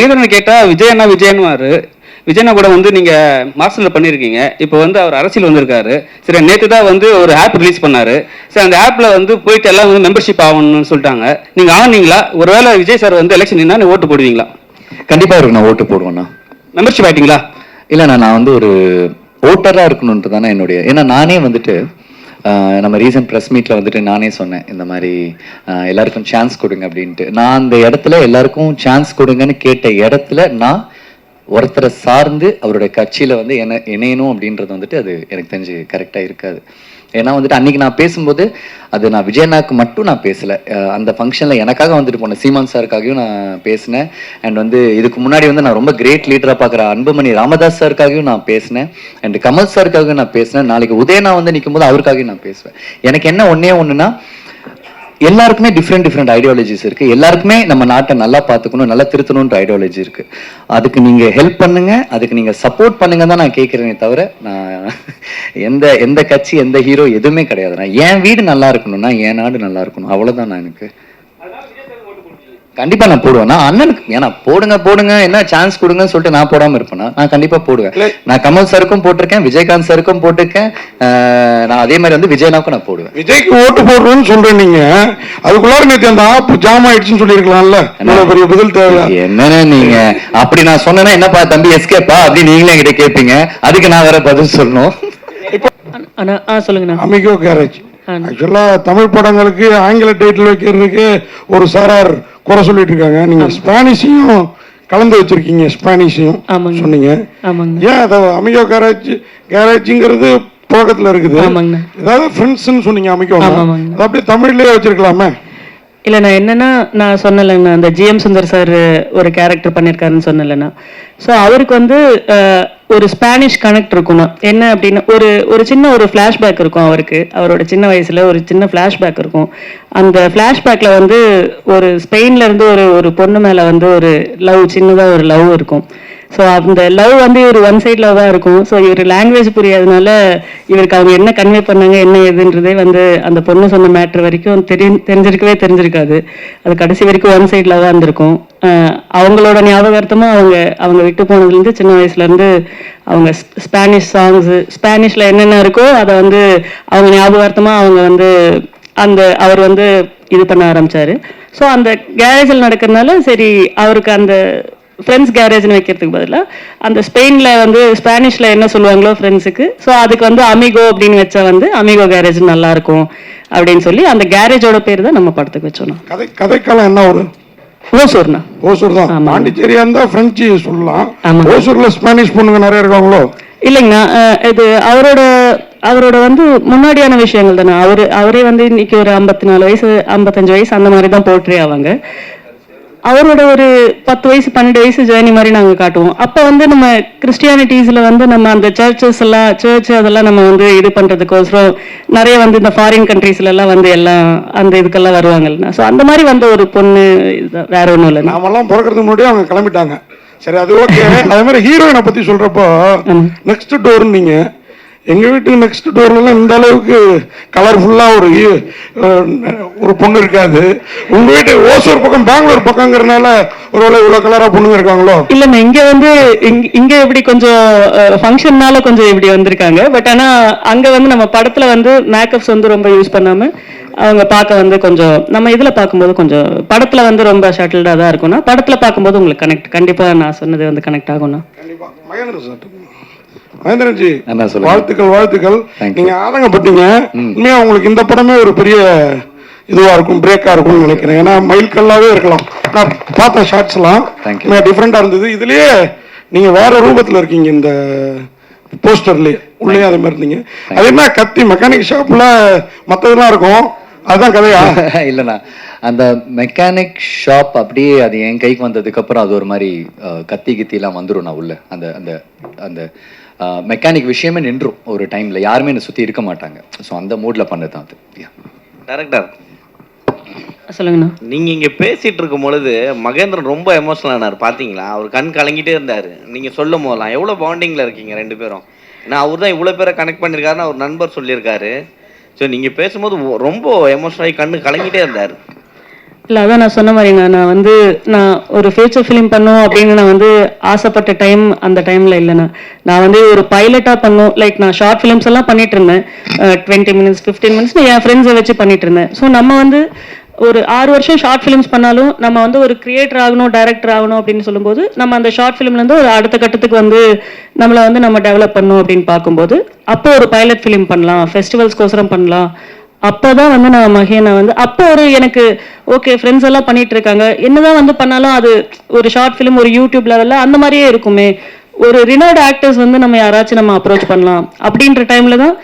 மகேந்திரன் கேட்டால் விஜயண்ணா விஜயன்வாரு. விஜயண்ணா கூட வந்து நீங்கள் மாஸ்டரில் பண்ணியிருக்கீங்க. இப்போ வந்து அவர் அரசியல் வந்திருக்காரு. சரி, நேற்று தான் வந்து ஒரு ஆப் ரிலீஸ் பண்ணார். சரி, அந்த ஆப்பில் வந்து போயிட்டு எல்லாம் வந்து மெம்பர்ஷிப் ஆகணும்னு சொல்லிட்டாங்க. நீங்கள் ஆனீங்களா? ஒருவேளை விஜய் சார் வந்து எலெக்ஷன் நின்னா ஓட்டு போடுவீங்களா? கண்டிப்பாக இருக்கு, நான் ஓட்டு போடுவேண்ணா. மெம்பர்ஷிப் ஆகிட்டீங்களா? இல்லைண்ணா, நான் வந்து ஒரு ஓட்டராக இருக்கணுன்ட்டு தானே என்னுடைய. ஏன்னா நானே வந்துட்டு நம்ம ரீசன்ட் ப்ரெஸ் மீட்டில் வந்துட்டு நானே சொன்னேன், இந்த மாதிரி எல்லாருக்கும் சான்ஸ் கொடுங்க அப்படின்ட்டு. நான் அந்த இடத்துல எல்லாருக்கும் சான்ஸ் கொடுங்கன்னு கேட்ட இடத்துல நான் ஒருத்தரை சார்ந்து அவருடைய கட்சியில் வந்து இணையணும் அப்படின்றது வந்துட்டு அது எனக்கு தெரிஞ்சு கரெக்டாக இருக்காது. ஏன்னா வந்துட்டு அன்றைக்கி நான் பேசும்போது அது நான் விஜயண்ணாக்கு மட்டும் நான் பேசலை. அந்த ஃபங்க்ஷனில் எனக்காக வந்துட்டு போனேன், சீமான் சாருக்காகவும் நான் பேசினேன். அண்ட் வந்து இதுக்கு முன்னாடி வந்து நான் ரொம்ப கிரேட் லீடராக பார்க்குற அன்புமணி ராமதாஸ் சாருக்காகவும் நான் பேசினேன். அண்ட் கமல் சாருக்காகவும் நான் பேசினேன். நாளைக்கு உதயனா வந்து நிற்கும் போது அவருக்காகவும் நான் பேசுவேன். எனக்கு என்ன ஒன்றுனா, எல்லாருக்குமே டிஃப்ரெண்ட் ஐடியாலஜிஸ் இருக்கு. எல்லாருக்குமே நம்ம நாட்டை நல்லா பார்த்துக்கணும், நல்லா திருத்தணுன்ற ஐடியாலஜி இருக்கு. அதுக்கு நீங்க ஹெல்ப் பண்ணுங்க, அதுக்கு நீங்க சப்போர்ட் பண்ணுங்க தான் நான் கேட்கிறேனே தவிர நான் எந்த கட்சி எந்த ஹீரோ எதுவுமே கிடையாது. நான் என் வீடு நல்லா இருக்கணும்னா என் நாடு நல்லா இருக்கணும், அவ்வளவுதான். நான் எனக்கு கண்டிப்பா நான் போடுவேன். நான் அண்ணனுக்கு ஏன்னா போடுங்க என்ன சான்ஸ் கொடுங்கன்னு சொல்லிட்டு நான் போடாம இருப்பேன்னா நான் கண்டிப்பா போடுவேன். நான் கமல் சாருக்கும் போட்டிருக்கேன், விஜயகாந்த் சாருக்கும் போட்டிருக்கேன். நான் அதே மாதிரி வந்து விஜயனாவுக்கும் நான் போடுவேன். விஜய்க்கு ஓட்டு போடுறேன்னு சொல்றேன் நீங்க, அதுக்குள்ளார நேற்று அந்த ஆப் ஜாம் ஆயிடுச்சுன்னு சொல்லிருக்கலாம்ல. பெரிய பதில் தேவை. என்னன்னு நீங்க அப்படி நான் சொன்னேன்னா என்னப்பா தம்பி எஸ்கேப்பா அப்படி நீங்களே என்கிட்ட கேட்பீங்க, அதுக்கு நான் வேற பதில் சொல்லணும். சொல்லுங்க. அமிகோ கேரேஜ் ஆக்சுவலா தமிழ் படங்களுக்கு ஆங்கில டைட்டில் வைக்கிறதுக்கு ஒரு சாரார் குறை சொல்லிட்டு இருக்காங்க. நீங்க ஸ்பானிஷையும் கலந்து வச்சிருக்கீங்க, ஸ்பானிஷையும் சொன்னீங்க. ஏன் அதை அமிகோ கேரேஜ்ங்கிறது புழக்கத்துல இருக்குது, ஏதாவது ஃப்ரெண்ட்ஸ்ன்னு சொன்னீங்க அமிகோ, அதை அப்படியே தமிழ்லயே வச்சிருக்கலாமே? இல்லை, நான் என்னன்னா நான் சொன்னலைங்கண்ணா, அந்த ஜிஎம் சுந்தர் சார் ஒரு கேரக்டர் பண்ணியிருக்காருன்னு சொன்னலைண்ணா. ஸோ அவருக்கு வந்து ஒரு ஸ்பானிஷ் கனெக்ட் இருக்கணும். என்ன அப்படின்னா ஒரு சின்ன ஒரு ஃப்ளாஷ்பேக் இருக்கும் அவருக்கு. அவரோட சின்ன வயசுல ஒரு சின்ன ஃப்ளாஷ்பேக் இருக்கும். அந்த ஃப்ளாஷ்பேக்கில் வந்து ஒரு ஸ்பெயின்ல இருந்து ஒரு பொண்ணு மேலே வந்து ஒரு லவ், சின்னதாக ஒரு லவ் இருக்கும். ஸோ அந்த லவ் வந்து இவர் ஒன் சைடில் தான் இருக்கும். ஸோ இவர் லாங்குவேஜ் புரியாதனால இவருக்கு அவங்க என்ன கன்வே பண்ணாங்க என்ன ஏதுன்றதே வந்து அந்த பொண்ணு சொன்ன மேட்ரு வரைக்கும் தெரிஞ்சிருக்காது. அது கடைசி வரைக்கும் ஒன் சைடில் தான் இருந்திருக்கும். அவங்களோட ஞாபகார்த்தமாக அவங்க விட்டு போனதுலேருந்து சின்ன வயசுலேருந்து அவங்க ஸ்பானிஷ் சாங்ஸு, ஸ்பானிஷில் என்னென்ன இருக்கோ அதை வந்து அவங்க ஞாபகார்த்தமாக அவங்க வந்து அவர் வந்து இது பண்ண ஆரம்பித்தார். ஸோ அந்த கேரேஜில் நடக்கிறதுனால சரி அவருக்கு அந்த ஃப்ரெண்ட்ஸ் கேரேஜ்னு வைக்கிறதுக்கு பதிலாக அந்த ஸ்பெயினில் வந்து ஸ்பானிஷில் என்ன சொல்லுவாங்களோ ஃப்ரெண்ட்ஸுக்கு, ஸோ அதுக்கு வந்து அமிகோ அப்படின்னு வச்சா வந்து அமிகோ கேரேஜ் நல்லா இருக்கும் அப்படின்னு சொல்லி அந்த கேரேஜோட பேர் தான் நம்ம படத்துக்கு வச்சோம். கதைக்காலம் என்ன ஒரு ஓசூர்னா? ஓசூர் தான். பாண்டிச்சேரியா இருந்தா பிரெஞ்சு சொல்லலாம். ஓசூர்ல ஸ்பானிஷ் பொண்ணுங்க நிறைய இருக்காங்களோ? இல்லைங்கண்ணா, இது அவரோட வந்து முன்னாடியான விஷயங்கள் தானே. அவரே வந்து இன்னைக்கு ஒரு 54 வயசு 55 வயசு அந்த மாதிரி தான் போர்ட்ரே ஆவாங்க. அவரோட ஒரு 10 வயசு 12 வயசு ஜேர்னி மாதிரி நாங்கள் காட்டுவோம். அப்போ வந்து நம்ம கிறிஸ்டியானிட்டிஸில் வந்து நம்ம அந்த சர்ச் அதெல்லாம் நம்ம வந்து இது பண்ணுறதுக்கோசரம் நிறைய வந்து இந்த ஃபாரின் கண்ட்ரீஸ்லாம் வந்து எல்லாம் அந்த இதுக்கெல்லாம் வருவாங்கல்ல. ஸோ அந்த மாதிரி வந்த ஒரு பொண்ணு வேற ஒன்றும் இல்லை. நாமெல்லாம் பிறக்கிறதுக்கு முன்னாடி அவங்க கிளம்பிட்டாங்க. சரி, அது ஓகே. அதே மாதிரி ஹீரோயினை பற்றி சொல்கிறப்போ நெக்ஸ்ட் டோர்னு நீங்கள் எங்க வீட்டு நெக்ஸ்ட் டோர்லாம் இந்த அளவுக்கு கலர்ஃபுல்லா ஒரு பொண்ணு இருக்காது. உங்க வீட்டு ஓசூர் பக்கம் பெங்களூர் பக்கங்கிறதுனால ஒருவேளை இவ்வளவு கலரா பொண்ணுங்க இருக்காங்களோ? இல்ல, இங்க வந்து இங்க எப்படி கொஞ்சம் ஃபங்க்ஷன்னால கொஞ்சம் இப்படி வந்திருக்காங்க. பட் ஆனா அங்க வந்து நம்ம படத்துல வந்து மேக்கப்ஸ் வந்து ரொம்ப யூஸ் பண்ணாம அவங்க பார்க்க வந்து கொஞ்சம் நம்ம இதுல பார்க்கும்போது கொஞ்சம் படத்துல வந்து ரொம்ப ஷட்டில்டா தான் இருக்கும்னா படத்துல பார்க்கும்போது உங்களுக்கு கண்டிப்பா நான் சொன்னது வந்து கனெக்ட் ஆகும்னா. மகேந்திரன்ஜி வாழ்த்துக்கள். நீங்க ஆதங்கப்பட்டீங்க. உண்மையா உங்களுக்கு இந்த படமே ஒரு பெரிய இதுவா இருக்கும், பிரேக்கா இருக்கும்னு நினைக்கிறேன். ஏன்னா மைல்கல்லாவே இருக்கலாம். நான் பார்த்த ஷார்ட்ஸ் எல்லாம் டிஃப்ரெண்டா இருந்தது. இதுலயே நீங்க வேற ரூபத்துல இருக்கீங்க. இந்த போஸ்டர்லயே உள்ளே அதே மாதிரி இருந்தீங்க. அது என்ன கத்தி மெக்கானிக் ஷாப்ல மற்றதெல்லாம் இருக்கும், அதுதான் கதையா? இல்லைண்ணா, அந்த மெக்கானிக் ஷாப் அப்படியே அது என் கைக்கு வந்ததுக்கு அப்புறம் அது ஒரு மாதிரி கத்தி கித்திலாம் வந்துடும். நான் உள்ள அந்த அந்த அந்த மெக்கானிக் விஷயமே நின்றும் ஒரு டைம்ல. யாருமே என்னை சுற்றி இருக்க மாட்டாங்க. ஸோ அந்த மூட்ல பண்ணதான் அது. டேரக்டர் சொல்லுங்கண்ணா. நீங்க இங்க பேசிட்டு இருக்கும் பொழுது மகேந்திரன் ரொம்ப எமோஷனல் ஆனார், பாத்தீங்களா? அவர் கண் கலங்கிட்டே இருந்தாரு. நீங்க சொல்லும் போதெல்லாம் எவ்வளவு பாண்டிங்ல இருக்கீங்க ரெண்டு பேரும். ஏன்னா அவர் தான் இவ்வளவு பேரை கனெக்ட் பண்ணிருக்காருன்னு அவர் நண்பர் சொல்லியிருக்காரு. ஸோ நீங்க பேசும்போது ரொம்ப எமோஷனல் ஆகி கண்ணு கலங்கிட்டே இருந்தாரு. இல்லை அதான் நான் சொன்ன மாதிரிங்க, நான் ஒரு ஃபியூச்சர் ஃபிலிம் பண்ணும் அப்படின்னு நான் ஆசைப்பட்ட டைம் அந்த டைமில் இல்லைண்ணா. நான் ஒரு பைலட்டாக பண்ணும், லைக் நான் ஷார்ட் ஃபிலிம்ஸ் எல்லாம் பண்ணிட்டு இருந்தேன். 20 minutes 15 minutes என் ஃப்ரெண்ட்ஸை வச்சு பண்ணிட்டு இருந்தேன். ஸோ நம்ம ஒரு 6 வருஷம் ஷார்ட் ஃபிலிம்ஸ் பண்ணாலும் நம்ம ஒரு கிரியேட்டர் ஆகணும், டைரக்டர் ஆகணும் அப்படின்னு சொல்லும்போது நம்ம அந்த ஷார்ட் ஃபிலிம்லேருந்து ஒரு அடுத்த கட்டத்துக்கு நம்மளை நம்ம டெவலப் பண்ணணும் அப்படின்னு பார்க்கும்போது அப்போ ஒரு பைலட் ஃபிலிம் பண்ணலாம், ஃபெஸ்டிவல்ஸ்க்கோசரம் பண்ணலாம். அப்போதான் நான் மகேனை அப்போ எனக்கு ஓகே ஃப்ரெண்ட்ஸ் எல்லாம் பண்ணிட்டு இருக்காங்க, என்னதான் பண்ணாலும் அது ஒரு ஷார்ட் ஃபிலிம் ஒரு யூடியூப் லெவலில் அந்த மாதிரியே இருக்குமே, ஒரு ரினோட் ஆக்டர்ஸ் நம்ம யாராச்சும் நம்ம அப்ரோச் பண்ணலாம் அப்படின்ற டைம்ல தான்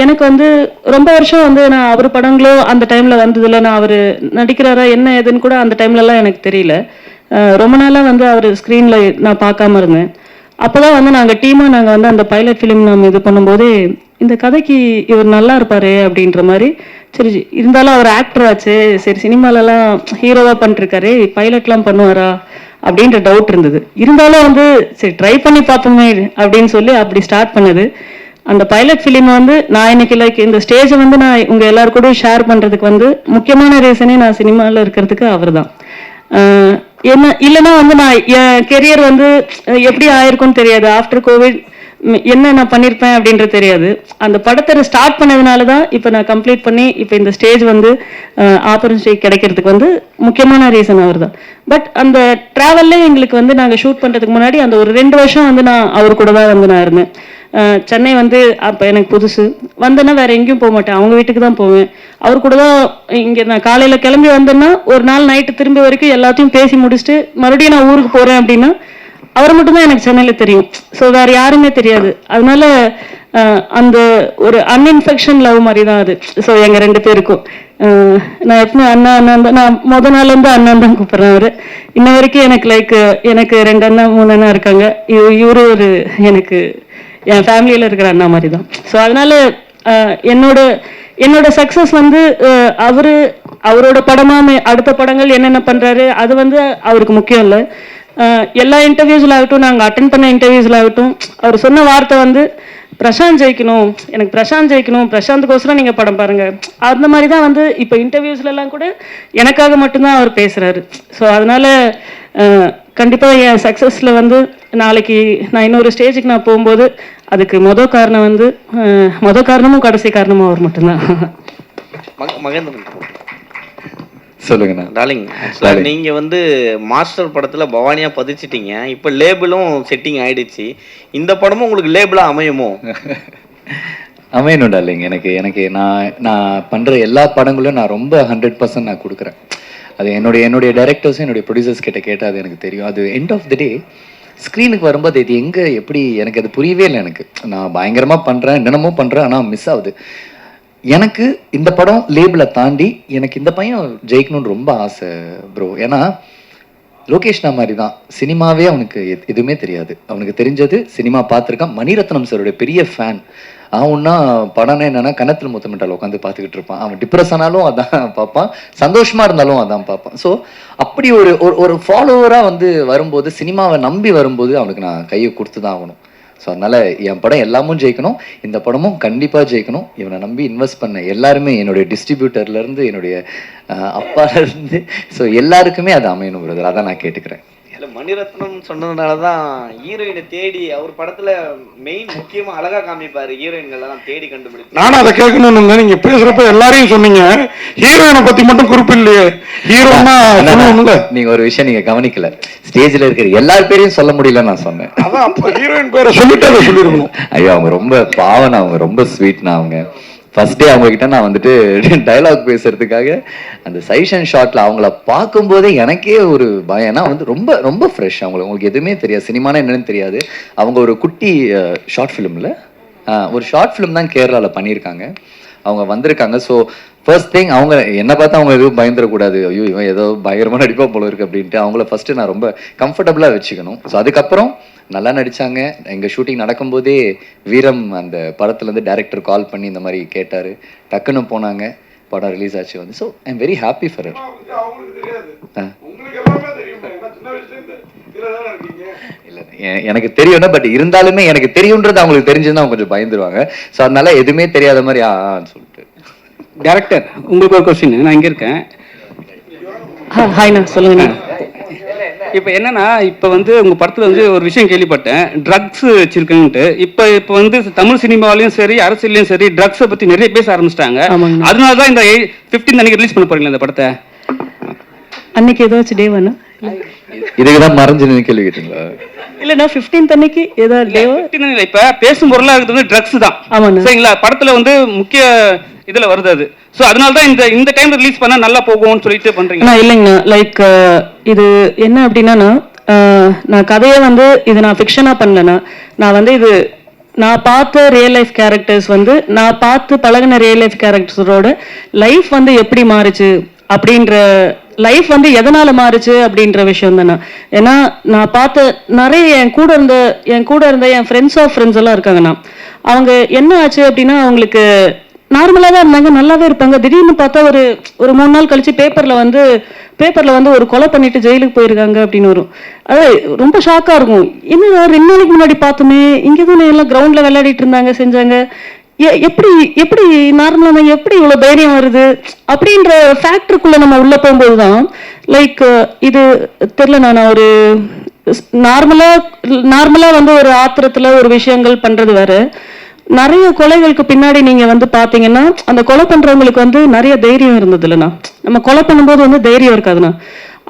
எனக்கு ரொம்ப வருஷம் நான் அவர் படங்களோ அந்த டைம்ல வந்ததில்ல. நான் அவர் நடிக்கிறாரா என்ன ஏதுன்னு கூட அந்த டைம்லலாம் எனக்கு தெரியல. ரொம்ப நாளாக அவர் ஸ்க்ரீனில் நான் பார்க்காம இருந்தேன். அப்போதான் நாங்கள் டீமாக நாங்கள் அந்த பைலட் ஃபிலிம் நம்ம இது பண்ணும்போதே இந்த கதைக்கு இவர் நல்லா இருப்பாரு அப்படின்ற மாதிரி, சரி இருந்தாலும் அவர் ஆக்டர் ஆச்சு, சரி சினிமாலலாம் ஹீரோவாக பண்ணிட்டுருக்காரு, பைலட்லாம் பண்ணுவாரா அப்படின்ற டவுட் இருந்தது. இருந்தாலும் சரி ட்ரை பண்ணி பார்ப்போமே அப்படின்னு சொல்லி அப்படி ஸ்டார்ட் பண்ணது. அந்த பைலட் ஃபிலிம் நான் இன்னைக்கு லைக் இந்த ஸ்டேஜை நான் உங்கள் எல்லாரும் கூட ஷேர் பண்ணுறதுக்கு முக்கியமான ரீசனே நான் சினிமாவில் இருக்கிறதுக்கு அவர் தான். என்ன இல்லைன்னா நான் என் கெரியர் எப்படி ஆயிருக்கும்னு தெரியாது. ஆஃப்டர் கோவிட் என்ன நான் பண்ணியிருப்பேன் அப்படின்றது தெரியாது. அந்த படத்தை ஸ்டார்ட் பண்ணதுனால தான் இப்போ நான் கம்ப்ளீட் பண்ணி இப்போ இந்த ஸ்டேஜ் ஆப்பர்ச்சுனிட்டி கிடைக்கிறதுக்கு முக்கியமான ரீசன் அவர் தான். பட் அந்த ட்ராவல்லே எங்களுக்கு நாங்கள் ஷூட் பண்ணுறதுக்கு முன்னாடி அந்த ஒரு 2 வருஷம் நான் அவர் கூட தான் நான் இருந்தேன். சென்னை அப்போ எனக்கு புதுசு, வந்தேன்னா வேற எங்கேயும் போக மாட்டேன், அவங்க வீட்டுக்கு தான் போவேன். அவர் கூட தான் இங்கே நான் காலையில் கிளம்பி வந்தேன்னா ஒரு நாள் நைட்டு திரும்பி வரைக்கும் எல்லாத்தையும் பேசி முடிச்சுட்டு மறுபடியும் நான் ஊருக்கு போகிறேன் அப்படின்னா அவர் மட்டும்தான் எனக்கு சென்னையில் தெரியும். ஸோ வேற யாருமே தெரியாது. அதனால அந்த ஒரு அன்இன்ஃபெக்ஷன் லவ் மாதிரி தான் அது. ஸோ எங்கள் 2 பேருக்கும் நான் எப்பவுமே அண்ணா தான், நான் முத நாள்லேருந்து அண்ணன் தான் கூப்பிட்றேன். அவர் இன்ன வரைக்கும் எனக்கு லைக் எனக்கு 2 அண்ணா 3 அண்ணா இருக்காங்க. இவரு எனக்கு என் ஃபேமிலியில் இருக்கிற அண்ணா மாதிரி தான். ஸோ அதனால என்னோட சக்ஸஸ் அவரோட படமாக அடுத்த படங்கள் என்னென்ன பண்ணுறாரு அது அவருக்கு முக்கியம் இல்லை. எல்லா இன்டர்வியூஸில் ஆகட்டும், நாங்கள் அட்டென்ட் பண்ண இன்டர்வியூஸில் ஆகட்டும், அவர் சொன்ன வார்த்தை பிரசாந்த் ஜெயிக்கணும், எனக்கு பிரசாந்த் ஜெயிக்கணும், பிரசாந்துக்கோசரம் நீங்கள் படம் பாருங்கள், அந்த மாதிரி தான் இப்போ இன்டர்வியூஸ்லாம் கூட எனக்காக மட்டும்தான் அவர் பேசுகிறாரு. ஸோ அதனால கண்டிப்பாக என் சக்ஸஸில் நாளைக்கு நான் இன்னொரு ஸ்டேஜுக்கு நான் போகும்போது அதுக்கு மொதல் காரணமும் கடைசி காரணமும் அவர் மட்டும்தான். மகேந்திரன் சொல்லுங்கண்ணா. டார்லிங், நீங்க மாஸ்டர் படத்துல பவானியா பதிச்சிட்டீங்க, இப்ப லேபிளும் செட்டிங் ஆயிடுச்சு, இந்த படமும் உங்களுக்கு லேபிளா அமையுமோ? அமையணும் டார்லிங். எனக்கு நான் பண்ற எல்லா படங்களும் நான் ரொம்ப 100% நான் கொடுக்குறேன். அது என்னுடைய டைரக்டர்ஸும் என்னுடைய ப்ரொடியூசர்ஸ் கிட்ட கேட்டால் அது எனக்கு தெரியும். அது எண்ட் ஆஃப் த டே ஸ்க்ரீனுக்கு வரும்போது இது எங்கே எப்படி எனக்கு அது புரியவே இல்லை. எனக்கு நான் பயங்கரமாக பண்ணுறேன், என்னென்னமோ பண்ணுறேன், ஆனால் மிஸ் ஆகுது. எனக்கு இந்த படம் லேபிளை தாண்டி எனக்கு இந்த பையன் ஜெயிக்கணும்னு ரொம்ப ஆசை ப்ரோ. ஏன்னா லோகேஷ்னா மாதிரி தான், சினிமாவே அவனுக்கு எதுவுமே தெரியாது. அவனுக்கு தெரிஞ்சது சினிமா பார்த்துருக்கான். மணிரத்னம் சாருடைய பெரிய ஃபேன். அவன்னா படம்னா என்னன்னா கன்னத்தில் முத்தமிட்டால் உட்காந்து பார்த்துக்கிட்டு இருப்பான். அவன் டிப்ரெஸ் ஆனாலும் அதான் பார்ப்பான், சந்தோஷமா இருந்தாலும் அதான் பார்ப்பான். ஸோ அப்படி ஒரு ஃபாலோவராக வரும்போது, சினிமாவை நம்பி வரும்போது அவனுக்கு நான் கையை கொடுத்து தான் ஆகணும். ஸோ அதனால என் படம் எல்லாமும் ஜெயிக்கணும், இந்த படமும் கண்டிப்பாக ஜெயிக்கணும். இவனை நம்பி இன்வெஸ்ட் பண்ண எல்லாருமே, என்னுடைய டிஸ்ட்ரிபியூட்டர்லேருந்து என்னுடைய அப்பாலேருந்து, ஸோ எல்லாருக்குமே அது அமையணும் பிரதர். அதான் நான் கேட்டுக்கிறேன். மணிரத்னம் சொன்னதுனாலதான் ஹீரோயினை தேடி அவர் படத்துல மெயின் முக்கியமா அழகா காமிப்பாரு, ஹீரோயின்கள் எல்லாம் தேடி கண்டுபிடிச்சு. நானும் அதை கேட்கணும்னு நீங்க பேசுறப்ப எல்லாரையும் சொன்னீங்க, ஹீரோயினை பத்தி மட்டும் குறிப்பு இல்லையே. ஹீரோனா நீங்க ஒரு விஷயம் நீங்க கவனிக்கல, ஸ்டேஜ்ல இருக்கிற எல்லார் பேரையும் சொல்ல முடியல நான் சொன்னேன். அதான் அப்ப ஹீரோயின் பேரை சொல்லிட்டு அதை சொல்லிருக்கணும். ஐயோ அவங்க ரொம்ப பாவனா, அவங்க ரொம்ப ஸ்வீட்னா. அவங்க ஃபர்ஸ்ட் டே அவங்க கிட்ட நான் டைலாக் பேசுறதுக்காக அந்த சைஷன் ஷாட்ல அவங்கள பார்க்கும்போதே எனக்கே ஒரு பயம்னா ரொம்ப ரொம்ப ஃப்ரெஷ். அவங்களுக்கு எதுவுமே தெரியாது, சினிமானா என்னன்னு தெரியாது. அவங்க ஒரு குட்டி ஷார்ட் ஃபிலிம்ல ஒரு ஷார்ட் ஃபிலிம் தான் கேரளாவில் பண்ணியிருக்காங்க. அவங்க வந்திருக்காங்க. ஸோ ஃபர்ஸ்ட் திங் அவங்க என்னை பார்த்தா அவங்க எதுவும் பயந்துடக்கூடாது, ஐயோ இவன் ஏதோ பயங்கரமாக நடிப்பா போல இருக்கு அப்படின்ட்டு அவங்கள ஃபர்ஸ்ட் நான் ரொம்ப கம்ஃபர்டபுளாக வச்சுக்கணும். ஸோ அதுக்கப்புறம் நல்லா நடிச்சாங்க. எங்கள் ஷூட்டிங் நடக்கும்போதே வீரம் அந்த படத்துலேருந்து டைரக்டர் கால் பண்ணி இந்த மாதிரி கேட்டார், டக்குன்னு போனாங்க, படம் ரிலீஸ் ஆச்சு so I am very happy for it. இல்லை எனக்கு தெரியும்னா, பட் இருந்தாலுமே எனக்கு தெரியுன்றது அவங்களுக்கு தெரிஞ்சுன்னா அவங்க கொஞ்சம் பயந்துருவாங்க. ஸோ அதனால எதுவுமே தெரியாத மாதிரி சொல்லிட்டு. டேரக்டர் உங்களுக்கு ஒரு கொஸ்டின், நான் இங்கே இருக்கேன். ஹாய்ண்ணா சொல்லுங்கண்ணா. இப்போ என்னன்னா இப்போ வந்து உங்க படத்துல வந்து ஒரு விஷயம் கேள்விப்பட்டேன், ட்ரக்ஸ் வச்சிருக்குன்ட்டு. இப்போ வந்து தமிழ் சினிமாவிலையும் சரி அரசியலையும் சரி ட்ரக்ஸை பத்தி நிறைய பேச ஆரம்பிச்சிட்டாங்க. ஆமாங்கண்ணா. அதனால தான் இந்த 15 அன்னைக்கு ரிலீஸ் பண்ண போறீங்களா இந்த படத்தை? அன்னைக்கு ஏதாச்சும் டேவாண்ணா? இதுக்கு தான் மறைஞ்சுன்னு கேள்வி கேட்டீங்களா? இல்லைண்ணா 15th அன்னைக்கு ஏதாவது டேவா? 15 அன்னைக்கு இப்ப பேசும் பொருளா இருக்கிறது வந்து ட்ரக்ஸ் தான். ஆமாண்ணா. சரிங்களா? படத்துல வந்து முக்கிய இதுல வருது அது. ஸோ அதனால தான் இந்த டைம்ல ரிலீஸ் பண்ணா நல்லா போகும்னு சொல்லிட்டு பண்றீங்க. இல்லைங்கண்ணா, லைக் இது என்ன அப்படின்னா நான் கதையை வந்து இது நான் ஃபிக்ஷனாக பண்ணலண்ணா. நான் வந்து இது நான் பார்த்த ரியல் லைஃப் கேரக்டர்ஸ் வந்து நான் பார்த்து பழகின ரியல் லைஃப் கேரக்டர்ஸோட லைஃப் வந்து எப்படி மாறுச்சு அப்படின்ற, லைஃப் வந்து எதனால மாறுச்சு அப்படின்ற விஷயம் தானே. ஏன்னா நான் பார்த்த நிறைய என் கூட இருந்த என் ஃப்ரெண்ட்ஸ் ஆஃப் ஃப்ரெண்ட்ஸ் எல்லாம் இருக்காங்கண்ணா. அவங்க என்ன ஆச்சு அப்படின்னா அவங்களுக்கு நார்மலாக தான் இருந்தாங்க, நல்லாவே இருப்பாங்க. திடீர்னு பார்த்தா ஒரு 3 நாள் கழிச்சு பேப்பர்ல வந்து ஒரு கொலை பண்ணிட்டு ஜெயிலுக்கு போயிருக்காங்க அப்படின்னு வரும். அது ரொம்ப ஷாக்கா இருக்கும். என்ன 2 நாளைக்கு முன்னாடி பார்த்தோமே, இங்கே தானே எல்லாம் கிரவுண்ட்ல விளையாடிட்டு இருந்தாங்க செஞ்சாங்க, எப்படி நார்மலா இருந்தாங்க, எப்படி இவ்வளவு தைரியம் வருது அப்படின்ற ஃபேக்டருக்குள்ள நம்ம உள்ள போகும்போது தான் லைக் இது தெரியல. நான் ஒரு நார்மலா வந்து ஒரு ஆத்திரத்துல ஒரு விஷயங்கள் பண்றது வேற. நிறைய கொலைகளுக்கு பின்னாடி நீங்க வந்து பாத்தீங்கன்னா அந்த கொலை பண்றவங்களுக்கு வந்து நிறைய தைரியம் இருந்தது இல்லைண்ணா. நம்ம கொலை பண்ணும்போது வந்து தைரியம் இருக்காதுண்ணா.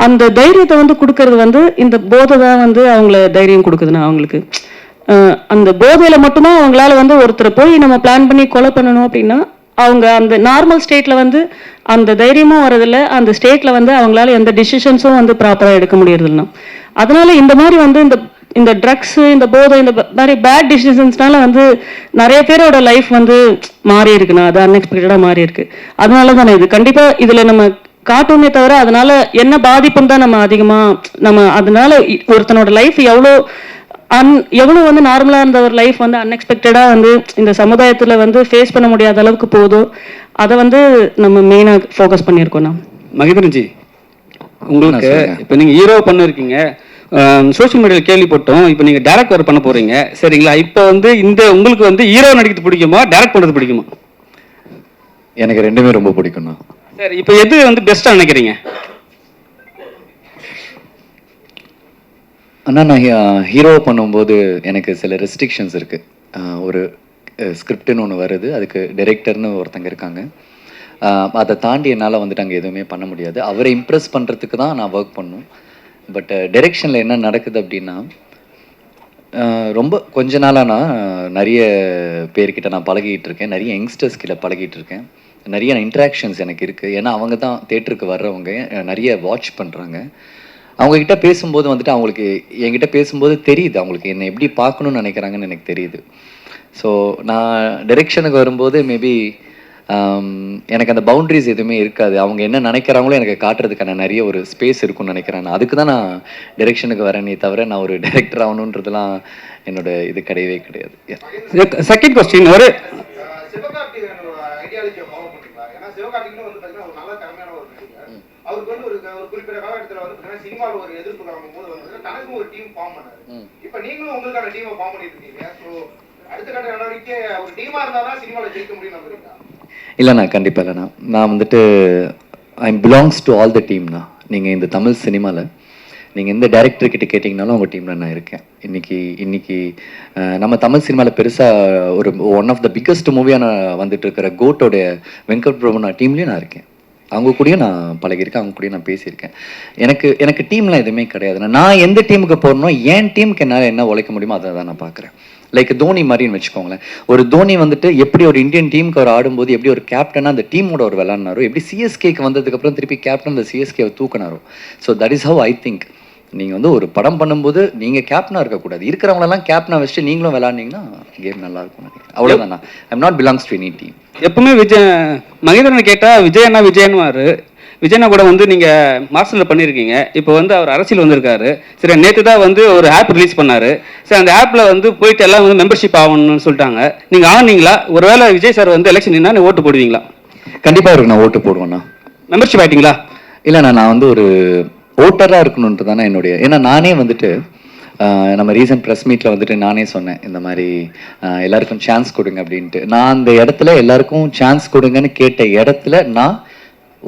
அந்த தைரியத்தை வந்து கொடுக்கறது வந்து இந்த போதை தான் வந்து அவங்கள தைரியம் கொடுக்குதுண்ணா. அவங்களுக்கு அந்த போதையில மட்டும்தான் அவங்களால வந்து ஒருத்தரை போய் நம்ம பிளான் பண்ணி கொலை பண்ணணும் அப்படின்னா அவங்க அந்த நார்மல் ஸ்டேட்ல வந்து அந்த தைரியமும் வரதில்லை. அந்த ஸ்டேட்ல வந்து அவங்களால எந்த டிசிஷன்ஸும் வந்து ப்ராப்பரா எடுக்க முடியறது இல்லைண்ணா. அதனால இந்த மாதிரி வந்து இந்த ட்ரக்ஸ், இந்த போதை, இந்த மாதிரி பேட் டிசிஷன்ஸ்னால வந்து நிறைய பேரோட லைஃப் வந்து மாறி இருக்குண்ணா. அது அன்எக்ஸ்பெக்டடா மாறி இருக்கு. அதனால தானே இது கண்டிப்பா இதுல நம்ம காட்டுமே தவிர அதனால என்ன பாதிப்புன்னு தான் நம்ம அதனால ஒருத்தனோட லைஃப் எவ்வளோ வந்து நார்மலா இருந்த ஒரு லைஃப் வந்து அன்எக்ஸ்பெக்டடா வந்து இந்த சமுதாயத்துல வந்து ஃபேஸ் பண்ண முடியாத அளவுக்கு போதும். அதை வந்து நம்ம மெயினா ஃபோக்கஸ் பண்ணியிருக்கோம். மகேந்திரன்ஜி, உங்களுக்கு இப்போ நீங்க ஹீரோ பண்ணிருக்கீங்க, சோஷியல் மீடியாவில் கேள்விப்பட்டோம். இப்போ நீங்க டைரக்ட் வேறு பண்ண போறீங்க, சரிங்களா? இப்போ வந்து உங்களுக்கு வந்து ஹீரோ நடிக்கிறது பிடிக்குமா, டைரக்ட் பண்றது பிடிக்குமா? எனக்கு ரெண்டுமே ரொம்ப பிடிக்கும்ண்ணா. சரி, இப்போ எது வந்து பெஸ்டா நினைக்கிறீங்க? அண்ணா, நான் ஹீரோ பண்ணும்போது எனக்கு சில ரெஸ்ட்ரிக்ஷன்ஸ் இருக்கு. ஒரு ஸ்கிரிப்டுன்னு ஒன்று வருது, அதுக்கு டைரக்டர்னு ஒருத்தங்க இருக்காங்க. அதை தாண்டி என்னால் வந்துட்டு அங்கே எதுவுமே பண்ண முடியாது. அவரை இம்ப்ரெஸ் பண்ணுறதுக்கு தான் நான் ஒர்க் பண்ணும். பட் டைரெக்ஷனில் என்ன நடக்குது அப்படின்னா, ரொம்ப கொஞ்ச நாளாக நான் நிறைய பேர்கிட்ட நான் பழகிட்டு இருக்கேன், நிறைய யங்ஸ்டர்ஸ் கிட்ட பழகிட்டு இருக்கேன், நிறைய இன்ட்ராக்ஷன்ஸ் எனக்கு இருக்குது. ஏன்னா அவங்க தான் தேட்டருக்கு வர்றவங்க, நிறைய வாட்ச் பண்ணுறாங்க. அவங்கக்கிட்ட பேசும்போது வந்துட்டு அவங்களுக்கு என்கிட்ட பேசும்போது தெரியுது அவங்களுக்கு என்னை எப்படி பார்க்கணுன்னு நினைக்கிறாங்கன்னு எனக்கு தெரியுது. ஸோ நான் டைரெக்ஷனுக்கு வரும்போது மேபி எனக்கு அந்த பவுண்ட்ரிஸ் எதுவுமே இருக்காது. அவங்க என்ன நினைக்கிறாங்களோ எனக்கு காட்டுறதுக்கான நிறைய ஒரு ஸ்பேஸ் இருக்கும்னு நினைக்கிறேன். அதுக்கு தான் நான் டைரெக்ஷனுக்கு வரேனே தவிர நான் ஒரு டைரக்டர் ஆகணுன்றதுலாம் என்னோட இது கிடையவே கிடையாது. செகண்ட் கொஸ்டின், ஒரு அவருக்கு வந்து ஒரு குறிப்பிட்ட காலகட்டத்தில் வந்து சினிமாவில் ஒரு எதிர்ப்பு காணும்போது வந்து தனக்கும் ஒரு டீம் ஃபார்ம் பண்ணாரு. இப்போ நீங்களும் உங்களுக்கான டீமை ஃபார்ம் பண்ணிட்டு இருக்கீங்க. ஸோ அடுத்த கட்ட நடவடிக்கை ஒரு டீமா இருந்தால் தான் சினிமாவில் ஜெயிக்க முடியும் நம்புறீங்களா? இல்லைண்ணா, கண்டிப்பாக இல்லைண்ணா. நான் வந்துட்டு I belongs to all the டீம்ண்ணா. நீங்கள் இந்த தமிழ் சினிமாவில் நீங்கள் எந்த டைரக்டர்கிட்ட கேட்டிங்கனாலும் உங்கள் டீமில் நான் இருக்கேன். இன்னைக்கு நம்ம தமிழ் சினிமாவில் பெருசாக ஒரு ஒன் ஆஃப் த பிக்கஸ்ட் மூவியான வந்துட்டு இருக்கிற கோட்டோடைய வெங்கட் பிரபுனா டீம்லேயும் நான் இருக்கேன். அவங்க கூடயும் நான் பழகியிருக்கேன், அவங்க கூடயும் நான் பேசியிருக்கேன். எனக்கு டீம்லாம் எதுவுமே கிடையாது. நான் எந்த டீமுக்கு போகணுமோ என் டீமுக்கு என்னால் என்ன உழைக்க முடியுமோ அதை தான் நான் பார்க்குறேன். லைக் தோனி மாதிரின்னு வச்சுக்கோங்களேன். ஒரு தோனி வந்துட்டு எப்படி ஒரு இந்தியன் டீமுக்கு அவர் ஆடும்போது எப்படி ஒரு கேப்டனாக அந்த டீமோட ஒரு விளாட்னாரோ, எப்படி சிஎஸ்கேக்கு வந்ததுக்கப்புறம் திருப்பி கேப்டன் அந்த சிஎஸ்கேவை தூக்கினாரோ. So that is how I think. நீங்கள் வந்து ஒரு படம் பண்ணும்போது நீங்கள் கேப்டனாக இருக்கக்கூடாது, இருக்கிறவங்களெல்லாம் கேப்டனாக வச்சுட்டு நீங்களும் விளாண்டிங்கன்னா கேம் நல்லாயிருக்கும் நினைக்கிறேன். அவ்வளோதாண்ணா. I'm not belongs to any team. எப்பவுமே மகேந்திரனை கேட்டால் விஜயன்னுவார். விஜயனா கூட வந்து நீங்கள் மாஸ்டரில் பண்ணியிருக்கீங்க, இப்போ வந்து அவர் அரசியல் வந்திருக்காரு. சரி, நேற்று தான் வந்து ஒரு ஆப் ரிலீஸ் பண்ணார். சரி, அந்த ஆப்பில் வந்து போயிட்டு எல்லாம் வந்து மெம்பர்ஷிப் ஆகணும்னு சொல்லிட்டாங்க. நீங்கள் ஆனீங்களா? ஒருவேளை விஜய் சார் வந்து எலெக்ஷன் நின்னா ஓட்டு போடுவீங்களா? கண்டிப்பாக இருக்கு, நான் ஓட்டு போடுவேண்ணா. மெம்பர்ஷிப் ஆகிட்டீங்களா? இல்லைண்ணா, நான் வந்து ஒரு ஓட்டராக இருக்கணுன்ட்டு தானே என்னுடைய. ஏன்னா நானே வந்துட்டு நம்ம ரீசன்ட் ப்ரெஸ் மீட்டில் வந்துட்டு நானே சொன்னேன் இந்த மாதிரி எல்லாருக்கும் சான்ஸ் கொடுங்க அப்படின்ட்டு. நான் அந்த இடத்துல எல்லாருக்கும் சான்ஸ் கொடுங்கன்னு கேட்ட இடத்துல நான்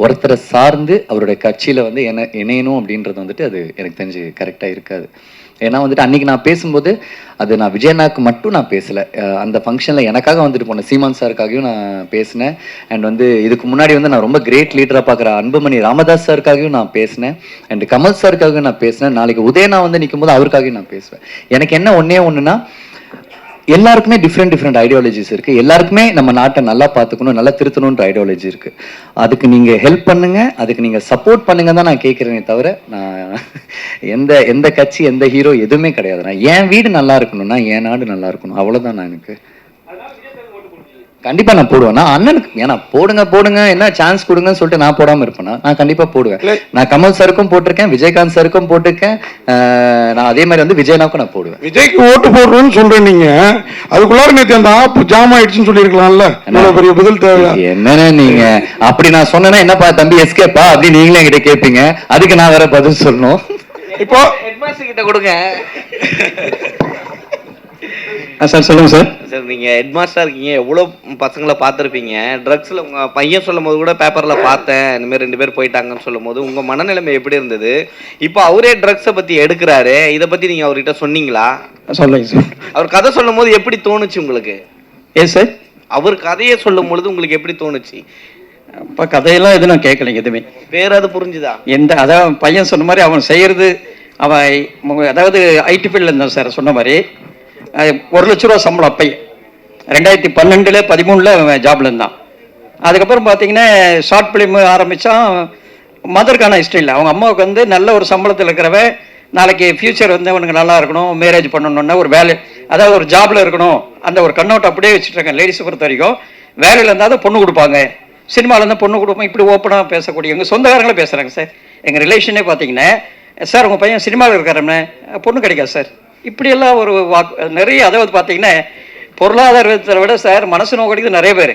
ஒருத்தரை சார்ந்து அவருடைய கட்சியில் வந்து இணையணும் அப்படின்றது வந்துட்டு அது எனக்கு தெரிஞ்சு கரெக்டாக இருக்காது. ஏன்னா வந்துட்டு அன்றைக்கி நான் பேசும்போது அது நான் விஜயண்ணாக்கு மட்டும் நான் பேசலை, அந்த ஃபங்க்ஷனில் எனக்காக வந்துட்டு போனேன், சீமான் சாருக்காகவும் நான் பேசினேன். அண்ட் வந்து இதுக்கு முன்னாடி வந்து நான் ரொம்ப கிரேட் லீடராக பார்க்குற அன்புமணி ராமதாஸ் சாருக்காகவும் நான் பேசினேன். அண்ட் கமல் சாருக்காகவும் நான் பேசினேன். நாளைக்கு உதயனா வந்து நிற்கும் போது அவருக்காகவும் நான் பேசுவேன். எனக்கு என்ன ஒன்றுனா, எல்லாருக்குமே டிஃப்ரெண்ட் ஐடியாலஜிஸ் இருக்குது. எல்லாருக்குமே நம்ம நாட்டை நல்லா பார்த்துக்கணும், நல்லா திருத்தணுன்ற ஐடியாலஜி இருக்குது. அதுக்கு நீங்கள் ஹெல்ப் பண்ணுங்க, அதுக்கு நீங்கள் சப்போர்ட் பண்ணுங்க தான் நான் கேட்குறேனே தவிர நான் எந்த கட்சி எந்த ஹீரோ எதுவுமே கிடையாது. நான் என் வீடு நல்லா இருக்கணும்னா என் நாடு நல்லா இருக்கணும், அவ்வளோதான். நான் எனக்கு கண்டிப்பாக நான் போடுவேன். நான் அண்ணனுக்கு ஏன்னா போடுங்க என்ன சான்ஸ் கொடுங்கன்னு சொல்லிட்டு நான் போடாமல் இருப்பேன்னா நான் கண்டிப்பாக போடுவேன். நான் கமல் சாருக்கும் போட்டிருக்கேன், விஜயகாந்த் சாருக்கும் போட்டிருக்கேன். நான் அதே மாதிரி வந்து விஜயனாவுக்கும் நான் போடுவேன். விஜய்க்கு ஓட்டு போடுறேன்னு சொல்றேன் நீங்க, அதுக்குள்ளார நேற்று அந்த ஆப் ஜாம் ஆயிடுச்சுன்னு சொல்லியிருக்கலாம்ல. பெரிய பதில் தேவை என்னன்னு நீங்க அப்படி நான் சொன்னேன்னா என்னப்பா தம்பி எஸ்கேப்பா அப்படி நீங்களே என்கிட்ட கேட்பீங்க, அதுக்கு நான் வேற பதில் சொல்லணும். இப்போ ஹெட்மாஸ்டர் கிட்ட கொடுங்க. சார் சொல்லுங்க சார். சார் நீங்க ஹெட்மாஸ்டரா இருக்கீங்க, எவ்வளவு பசங்களை பார்த்துருப்பீங்க. ட்ரக்ஸ்ல உங்க பையன் சொல்லும் போது கூட பேப்பர்ல பார்த்தேன், இந்த மாதிரி 2 பேர் போயிட்டாங்கன்னு சொல்லும் போது உங்க மனநிலைமை எப்படி இருந்தது? இப்போ அவரே ட்ரக்ஸை பத்தி எடுக்கிறாரு, இதை பத்தி நீங்க அவர்கிட்ட சொன்னீங்களா? சொல்லுங்க சார். அவர் கதை சொல்லும் போது எப்படி தோணுச்சு உங்களுக்கு? ஏன் சார்? அவர் கதையை சொல்லும் பொழுது உங்களுக்கு எப்படி தோணுச்சு? இப்போ கதையெல்லாம் எதுவும் நான் கேட்கலைங்க எதுவுமே. வேற அது புரிஞ்சுதா? அதாவது பையன் சொன்ன மாதிரி அவன் செய்யறது, அவன் அதாவது ஐடி ஃபீல்டில் இருந்தான் சார் சொன்ன மாதிரி. 1 லட்ச ரூபா சம்பளம் அப்பையே 2012 13 ஜாப்ல இருந்தான். அதுக்கப்புறம் பார்த்தீங்கன்னா ஷார்ட் ஃபிலிம் ஆரம்பித்தான். மதருக்கான ஹிஸ்ட்ரி இல்லை. அவங்க அம்மாவுக்கு வந்து நல்ல ஒரு சம்பளத்தில் இருக்கிறவன் நாளைக்கு ஃபியூச்சர் வந்து அவனுக்கு நல்லா இருக்கணும், மேரேஜ் பண்ணணுன்னா ஒரு வேலை, அதாவது ஒரு ஜாப்ல இருக்கணும், அந்த ஒரு கண்ணோட்டம் அப்படியே வச்சுட்ருக்கேன். லேடிஸை பொறுத்த வரைக்கும் வேலையில் இருந்தால் தான் பொண்ணு கொடுப்பாங்க, சினிமாவில் இருந்தால் பொண்ணு கொடுப்போம், இப்படி ஓப்பனாக பேசக்கூடிய எங்கள் சொந்தக்காரங்களே பேசுகிறாங்க சார். எங்கள் ரிலேஷனே பார்த்தீங்கன்னா, சார் உங்கள் பையன் சினிமாவில் இருக்காருன்னு பொண்ணு கிடைக்காது சார், இப்படியெல்லாம் ஒரு நிறைய. அதாவது பார்த்தீங்கன்னா பொருளாதாரத்தை விட சார் மனசு நோக்கடிக்குது நிறைய பேர்.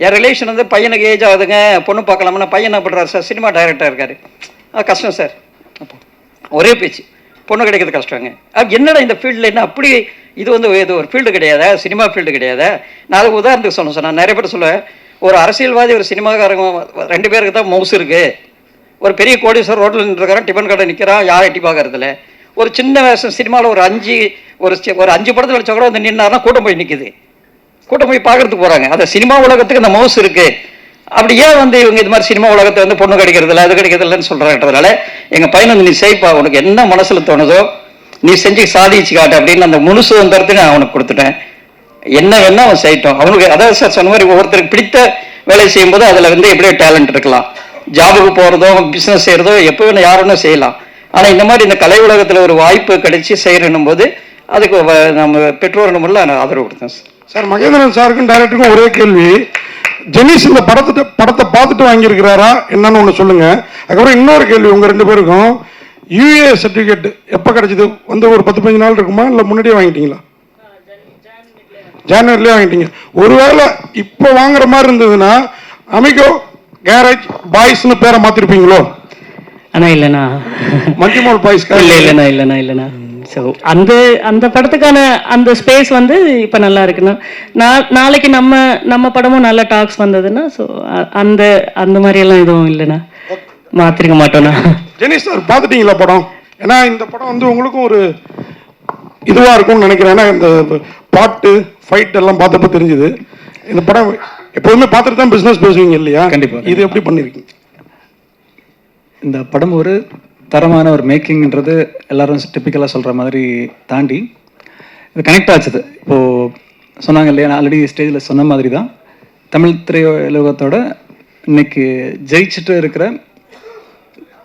என் ரிலேஷன் வந்து பையனுக்கு ஏஜ் ஆகுதுங்க, பொண்ணு பார்க்கலாம்னா பையன் என்ன பண்ணுறாரு சார், சினிமா டைரக்டர் இருக்காரு, கஷ்டம் சார். அப்போ ஒரே பேச்சு, பொண்ணு கிடைக்கிறது கஷ்டங்க. என்னடா இந்த ஃபீல்டில் என்ன அப்படி, இது வந்து இது ஒரு ஃபீல்டு கிடையாதா, சினிமா ஃபீல்டு கிடையாதா? நான் அதுக்கு உதாரணத்துக்கு சொன்னேன் சார். நான் நிறைய பேர் சொல்லுவேன், ஒரு அரசியல்வாதி ஒரு சினிமாக்காரங்க 2 பேருக்கு தான் மவுஸ் இருக்குது. ஒரு பெரிய கோடீஸ்வரர் ரோட்டில் நின்றுருக்காரன், டிஃபன் கடை நிற்கிறான், யாரும் எட்டி பார்க்கறதில்ல. ஒரு சின்ன வேஷம் சினிமாவில் ஒரு 5 படத்தில் வச்சா கூட வந்து நின்னாருன்னா கூட்டம் போய் நிற்குது, கூட்டம் போய் பார்க்கறதுக்கு போகிறாங்க. அந்த சினிமா உலகத்துக்கு அந்த மவுஸ் இருக்குது. அப்படி ஏன் வந்து இவங்க இது மாதிரி சினிமா உலகத்தை வந்து பொண்ணு கிடைக்கிறதில்ல, அது கிடைக்கிறதில்லன்னு சொல்கிறாங்கன்றதுனால எங்கள் பையனை வந்து நீ செய்ப்பா, உனக்கு என்ன மனசில் தோணுதோ நீ செஞ்சு சாதிச்சு காட்டு அப்படின்னு அந்த முழு சுதந்திரத்தை நான் அவனுக்கு கொடுத்துட்டேன். என்ன வேணா அவன் செய்யட்டும். அவனுக்கு அதாவது சார் சொன்ன மாதிரி ஒவ்வொருத்தருக்கு பிடித்த வேலை செய்யும்போது அதில் வந்து எப்படியோ டேலண்ட் இருக்கலாம். ஜாபுக்கு போகிறதோ பிஸ்னஸ் செய்கிறதோ எப்போ வேணும் யார் வேணும் செய்யலாம். ஆனால் இந்த மாதிரி இந்த கலை உலகத்தில் ஒரு வாய்ப்பு கிடைச்சி செய்யணும் போது அதுக்கு நம்ம பெற்றோர் முறையில் நான் ஆதரவு கொடுத்தேன் சார். சார் மகேந்திரன் சாருக்கும் டைரக்டருக்கும் ஒரே கேள்வி, ஜெனிஸ் இந்த படத்தை பார்த்துட்டு வாங்கியிருக்கிறாரா என்னன்னு ஒன்று சொல்லுங்க. அதுக்கப்புறம் இன்னொரு கேள்வி உங்க 2 பேருக்கும், யூஏ சர்டிஃபிகேட் எப்போ கிடைச்சது? வந்து ஒரு 10-15 நாள் இருக்குமா, இல்லை முன்னாடியே வாங்கிட்டீங்களா? ஜனவரிலேயே வாங்கிட்டீங்க. ஒருவேளை இப்போ வாங்குற மாதிரி இருந்ததுன்னா அமிகோ கேரேஜ் பாய்ஸ்னு பேரை மாத்திருப்பீங்களோ? ஆனா இல்லைண்ணா, மல்டிமால் பாய்ஸ் இல்லைண்ணா. ஸோ அந்த படத்துக்கான அந்த ஸ்பேஸ் வந்து இப்போ நல்லா இருக்குண்ணா. நாளைக்கு நம்ம படமும் நல்ல டாக்ஸ் வந்ததுன்னா ஸோ அந்த மாதிரியெல்லாம் எதுவும் இல்லைண்ணா, மாற்றிருக்க மாட்டோண்ணா. ஜெனிஸ் சார் பார்த்துட்டீங்களா படம்? ஏன்னா இந்த படம் வந்து உங்களுக்கும் ஒரு இதுவாக இருக்கும்னு நினைக்கிறேன். ஏன்னா இந்த பாட்டு ஃபைட் எல்லாம் பார்த்தப்ப தெரிஞ்சுது. இந்த படம் எப்போதுமே பார்த்துட்டு தான் பிஸ்னஸ் பேசுவீங்க இல்லையா? கண்டிப்பாக. இது எப்படி பண்ணியிருக்கீங்க? இந்த படம் ஒரு தரமான ஒரு மேக்கிங்ன்றது எல்லாரும் டிப்பிக்கலாக சொல்கிற மாதிரி தாண்டி இது கனெக்ட் ஆச்சுது. இப்போது சொன்னாங்க இல்லையா, நான் ஆல்ரெடி ஸ்டேஜில் சொன்ன மாதிரி தான் தமிழ் திரையுலகத்தோட இன்னைக்கு ஜெயிச்சுட்டு இருக்கிற,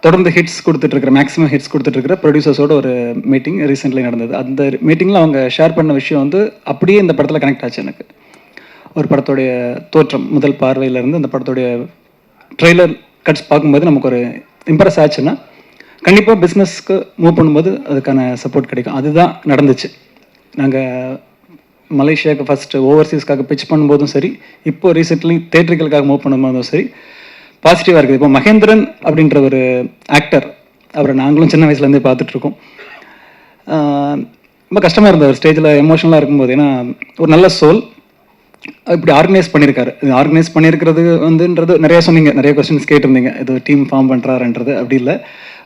தொடர்ந்து ஹிட்ஸ் கொடுத்துட்ருக்கிற, மேக்ஸிமம் ஹிட்ஸ் கொடுத்துட்ருக்கிற ப்ரொடியூசர்ஸோட ஒரு மீட்டிங் ரீசெண்ட்லி நடந்தது. அந்த மீட்டிங்கில் அவங்க ஷேர் பண்ண விஷயம் வந்து அப்படியே இந்த படத்தில் கனெக்ட் ஆச்சு எனக்கு. ஒரு படத்தோடைய தோற்றம் முதல் பார்வையிலேருந்து அந்த படத்தோடைய ட்ரெய்லர் கட்ஸ் பார்க்கும்போது நமக்கு ஒரு இம்ப்ரெஸ் ஆச்சுன்னா கண்டிப்பாக பிஸ்னஸ்க்கு மூவ் பண்ணும்போது அதுக்கான சப்போர்ட் கிடைக்கும். அதுதான் நடந்துச்சு. நாங்கள் மலேசியாவுக்கு ஃபஸ்ட்டு ஓவர்சீஸ்க்காக பிச் பண்ணும்போதும் சரி, இப்போது ரீசெண்ட்லி தேட்டர்களுக்காக மூவ் பண்ணும்போதும் சரி பாசிட்டிவாக இருக்குது. இப்போ மகேந்திரன் அப்படின்ற ஒரு ஆக்டர், அவரை நாங்களும் சின்ன வயசுலேருந்தே பார்த்துட்ருக்கோம். ரொம்ப கஷ்டமாக இருந்தது ஒரு ஸ்டேஜில் எமோஷனலாக இருக்கும்போது. ஏன்னா ஒரு நல்ல சோல், இப்படி ஆர்கனைஸ் பண்ணியிருக்காரு. இது ஆர்கனைஸ் பண்ணியிருக்கிறது வந்துன்றது நிறைய சொன்னீங்க, நிறைய கொஸ்டின்ஸ் கேட்டிருந்தீங்க. இது டீம் ஃபார்ம் பண்ணுறாருன்றது அப்படி இல்லை,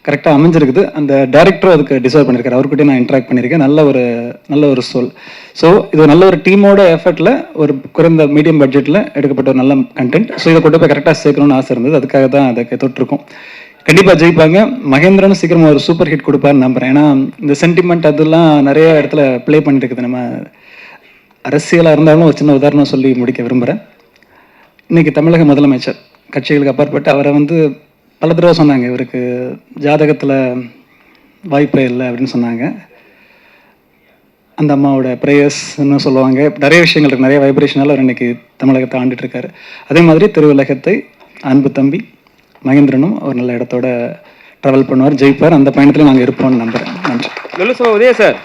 கரெக்டாக அமைஞ்சிருக்குது. அந்த டேரக்டரும் அதுக்கு டிசர்வ் பண்ணியிருக்காரு. அவர்கிட்ட நான் இன்ட்ராக்ட் பண்ணியிருக்கேன். நல்ல ஒரு சோல். ஸோ இது நல்ல ஒரு டீமோட எஃபர்ட்டில் ஒரு குறைந்த மீடியம் பட்ஜெட்டில் எடுக்கப்பட்ட ஒரு நல்ல கண்டென்ட். ஸோ இதை கொண்டு போய் கரெக்டாக சேர்க்கணும்னு ஆசை இருந்தது. அதுக்காக தான் அதை தொட்டிருக்கோம். கண்டிப்பாக ஜெயிப்பாங்க. மகேந்திரனும் சீக்கிரமாக ஒரு சூப்பர் ஹிட் கொடுப்பாருன்னு நம்புகிறேன். ஏன்னா இந்த சென்டிமெண்ட் அதெல்லாம் நிறைய இடத்துல ப்ளே பண்ணிட்டு இருக்குது. நம்ம அரசியலாக இருந்தாலும் ஒரு சின்ன உதாரணம் சொல்லி முடிக்க விரும்புகிறேன். இன்றைக்கி தமிழக முதலமைச்சர் கட்சிகளுக்கு அப்பாற்பட்டு அவரை பல தடவை சொன்னாங்க, இவருக்கு ஜாதகத்தில் வாய்ப்பே இல்லை அப்படின்னு சொன்னாங்க. அந்த அம்மாவோட ப்ரேயர்ஸ்ன்னு சொல்லுவாங்க, நிறைய விஷயங்கள் இருக்குது, நிறைய வைப்ரேஷனால் அவர் இன்றைக்கி தமிழகத்தை ஆண்டுட்டு இருக்காரு. அதே மாதிரி திருவுலகத்தை அன்பு தம்பி மகேந்திரனும் ஒரு நல்ல இடத்தோட ட்ராவல் பண்ணுவார், ஜெயிப்பார். அந்த பயணத்தில் நாங்கள் இருப்போம்னு நம்புகிறேன். நன்றி. லொல்லு சபா உதய சார்,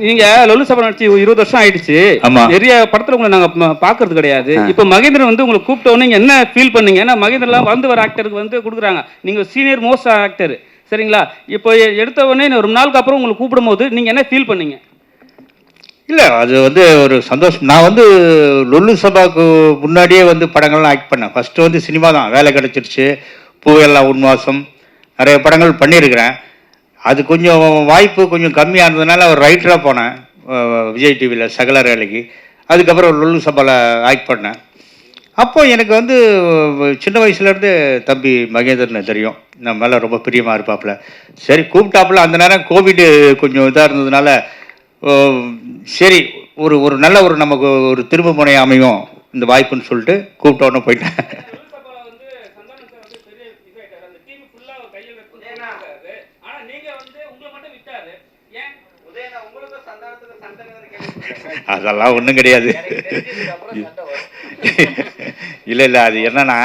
நீங்க லொல்லு சபா நடிச்சு 20 வருஷம் ஆயிடுச்சு. நிறைய படத்துல உங்களை நாங்க பாக்குறது கிடையாது. இப்ப மகேந்திரன் உங்களை கூப்பிட்ட உடனே நீங்க என்ன ஃபீல் பண்ணீங்க? ஏன்னா மகேந்திரன்லாம் வளர்ந்து வர ஆக்டருக்கு கொடுக்குறாங்க, நீங்க சீனியர் மோஸ்ட் ஆக்டர், சரிங்களா? இப்போ எடுத்த உடனே ஒரு நாளுக்கு அப்புறம் உங்களை கூப்பிடும் போது நீங்க என்ன ஃபீல் பண்ணீங்க? இல்லை, அது ஒரு சந்தோஷம். நான் லொல்லு சபாவுக்கு முன்னாடியே படங்கள்லாம் ஆக்ட் பண்ணேன். ஃபஸ்ட்டு சினிமா தான், வேலை கிடச்சிருச்சு, பூவெல்லாம் உன்வாசம், நிறைய படங்கள் பண்ணியிருக்கிறேன். அது கொஞ்சம் வாய்ப்பு கொஞ்சம் கம்மியாக இருந்ததுனால ஒரு ரைட்டராக போனேன் விஜய் டிவியில் சகல வேலைக்கு. அதுக்கப்புறம் லொல்லு சபாவில் ஆக்ட் பண்ணேன். அப்போது எனக்கு சின்ன வயசுலேருந்து தம்பி மகேந்திரனை தெரியும், நம்ம மேலே ரொம்ப பிரியமாக இருப்பாப்புல. சரி கூப்பிட்டாப்புல. அந்த நேரம் கோவிடு கொஞ்சம் இதாக இருந்ததுனால சரி ஒரு நல்ல நமக்கு ஒரு திரும்ப முனை அமையும் இந்த வாய்ப்புன்னு சொல்லிட்டு கூப்பிட்ட உடனே போயிட்டேன். அதெல்லாம் ஒன்றும் கிடையாது. இல்லை இல்லை, அது என்னன்னா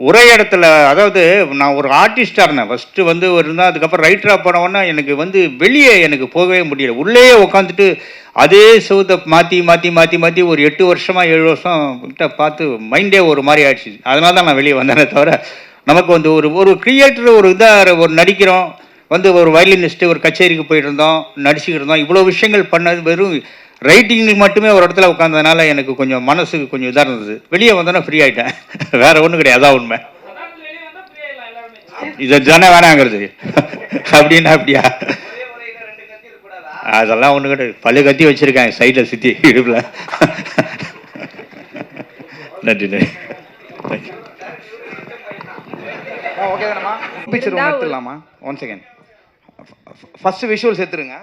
ஒரே இடத்துல, அதாவது நான் ஒரு ஆர்டிஸ்டாக இருந்தேன் ஃபஸ்ட்டு இருந்தேன். அதுக்கப்புறம் ரைட்டராக போனவொன்னா எனக்கு வெளியே எனக்கு போகவே முடியல. உள்ளேயே உட்காந்துட்டு அதே சவுத்தை மாற்றி மாற்றி மாற்றி மாற்றி ஒரு 8 வருஷமாக 7 வருஷம் கிட்ட பார்த்து மைண்டே ஒரு மாதிரி ஆயிடுச்சு. அதனால தான் நான் வெளியே வந்தேனே தவிர, நமக்கு ஒரு கிரியேட்டர் இதாக நடிக்கிறோம், ஒரு வயலினிஸ்ட்டு, ஒரு கச்சேரிக்கு போயிட்டு இருந்தோம், நடிச்சுக்கிட்டு இருந்தோம். இவ்வளோ விஷயங்கள் பண்ணது வெறும் ரைட்டிங்கு மட்டுமே ஒரு இடத்துல உட்காந்ததுனால எனக்கு கொஞ்சம் மனசுக்கு கொஞ்சம் இதாக இருந்தது. வெளியே வந்தோன்னா ஃப்ரீ ஆகிட்டேன், வேற ஒன்றும் கிடையாது. அதான் உண்மை. இதை தானே வேணாங்கிறது அப்படின்னா அப்படியா? அதெல்லாம் ஒன்றும் கிடையாது. பழு கத்தி வச்சிருக்கேன் சைடில் சுற்றி இடுப்பில். நன்றி நன்றி. ஓகே தானம்மா? பிக்சர் ஒன்று எடுத்துடலாமா? 1 செகண்ட். ஃபர்ஸ்ட் விஷுவல்ஸ் எடுத்துருங்க.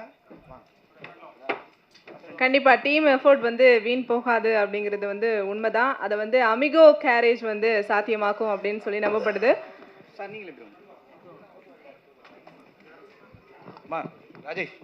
கண்டிப்பா டீம் எஃபோர்ட் வீண் போகாது அப்படிங்கிறது உண்மைதான். அதை அமிகோ கேரேஜ் சாத்தியமாக்கும் அப்படின்னு சொல்லி நம்பப்படுது. சார் நீங்களே எப்படி ராஜேஷ்